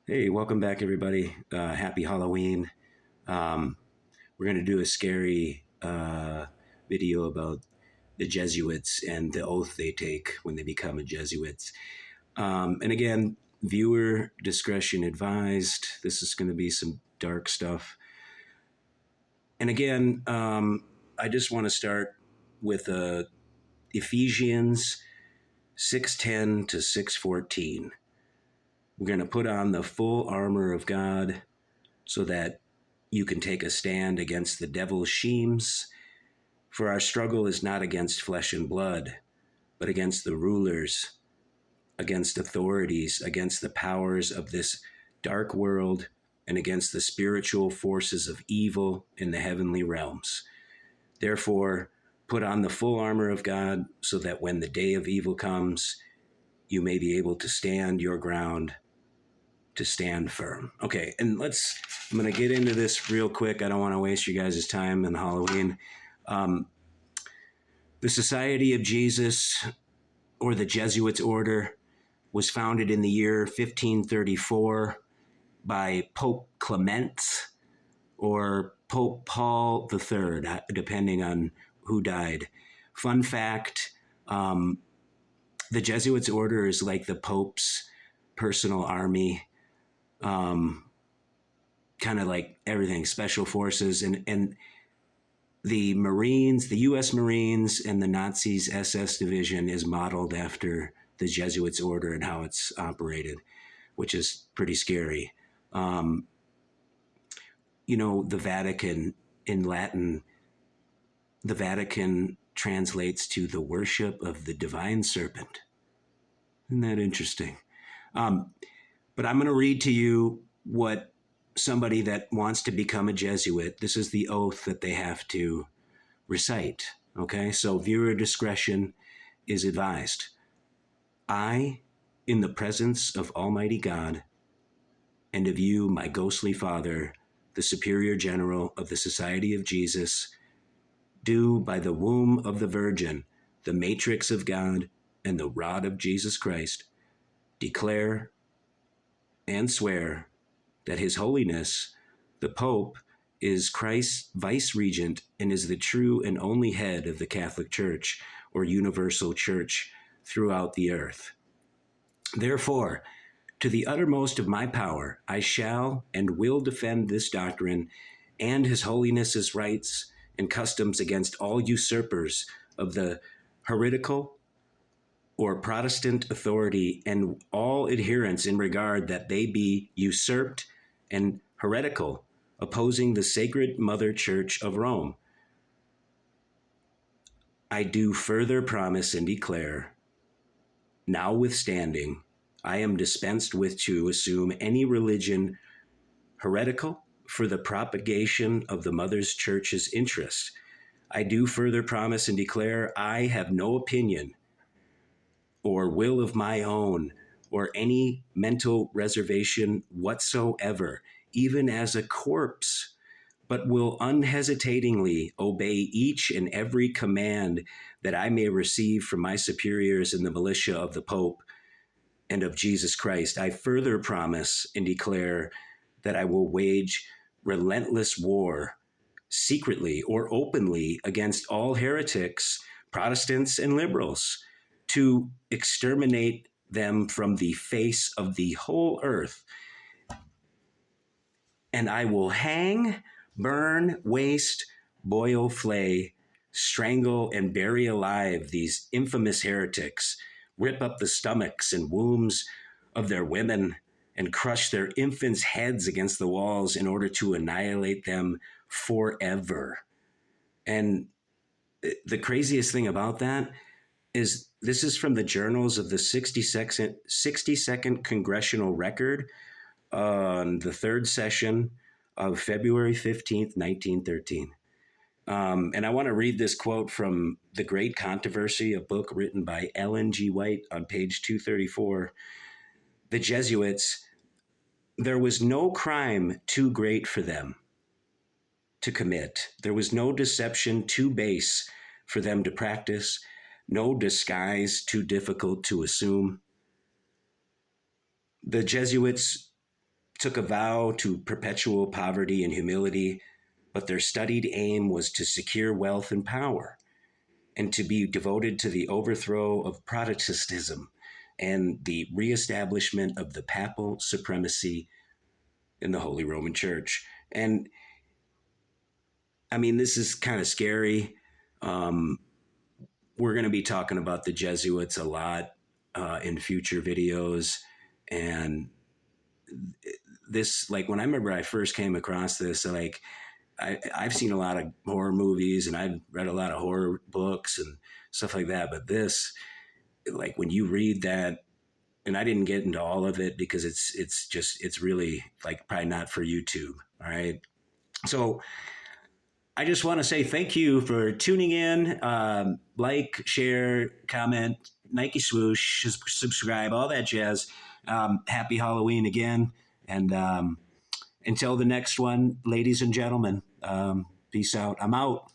Hey, welcome back, everybody. Happy Halloween. We're going to do a scary video about the Jesuits and the oath they take when they become a Jesuit. And again, viewer discretion advised. This is going to be some dark stuff. And again, I just want to start with Ephesians 6:10 to 6:14. We're going to put on the full armor of God so that you can take a stand against the devil's schemes. For our struggle is not against flesh and blood, but against the rulers, against authorities, against the powers of this dark world, and against the spiritual forces of evil in the heavenly realms. Therefore, put on the full armor of God so that when the day of evil comes, you may be able to stand your ground, to stand firm. Okay, and I'm going to get into this real quick. I don't want to waste you guys' time on Halloween. The Society of Jesus, or the Jesuits order, was founded in the year 1534 by Pope Clement or Pope Paul III, depending on who died. Fun fact, the Jesuits order is like the Pope's personal army, kind of like everything, special forces, and the Marines, the U.S. Marines, and the Nazis' SS division is modeled after the Jesuits order and how it's operated, which is pretty scary. The Vatican, in Latin, the Vatican translates to the worship of the divine serpent. Isn't that interesting? But I'm going to read to you what somebody that wants to become a Jesuit, this is the oath that they have to recite. Okay, so viewer discretion is advised. I, in the presence of Almighty God, and of you, my ghostly father, the Superior General of the Society of Jesus, do by the womb of the Virgin, the matrix of God, and the rod of Jesus Christ, declare and swear that His Holiness, the Pope, is Christ's vice-regent and is the true and only head of the Catholic Church or universal church throughout the earth. Therefore, to the uttermost of my power, I shall and will defend this doctrine and His Holiness's rights and customs against all usurpers of the heretical or Protestant authority and all adherents in regard that they be usurped and heretical, opposing the sacred Mother Church of Rome. I do further promise and declare, notwithstanding, I am dispensed with to assume any religion heretical for the propagation of the Mother Church's interests. I do further promise and declare I have no opinion or will of my own, or any mental reservation whatsoever, even as a corpse, but will unhesitatingly obey each and every command that I may receive from my superiors in the militia of the Pope and of Jesus Christ. I further promise and declare that I will wage relentless war, secretly or openly, against all heretics, Protestants, and liberals, to exterminate them from the face of the whole earth. And I will hang, burn, waste, boil, flay, strangle, and bury alive these infamous heretics, rip up the stomachs and wombs of their women, and crush their infants' heads against the walls in order to annihilate them forever. And the craziest thing about that is this is from the journals of the 62nd Congressional Record on the third session of February 15th, 1913. And I want to read this quote from The Great Controversy, a book written by Ellen G. White, on page 234. The Jesuits, there was no crime too great for them to commit. There was no deception too base for them to practice, no disguise too difficult to assume. The Jesuits took a vow to perpetual poverty and humility, but their studied aim was to secure wealth and power and to be devoted to the overthrow of Protestantism and the reestablishment of the papal supremacy in the Holy Roman Church. And I mean, this is kind of scary. Um, we're going to be talking about the Jesuits a lot in future videos. And this, like, when I remember I first came across this, like, I've seen a lot of horror movies and I've read a lot of horror books and stuff like that. But this, like, when you read that, and I didn't get into all of it because it's really like probably not for YouTube. All right. So I just want to say thank you for tuning in. Like, share, comment, Nike swoosh, subscribe, all that jazz. Happy Halloween again. And until the next one, ladies and gentlemen, peace out. I'm out.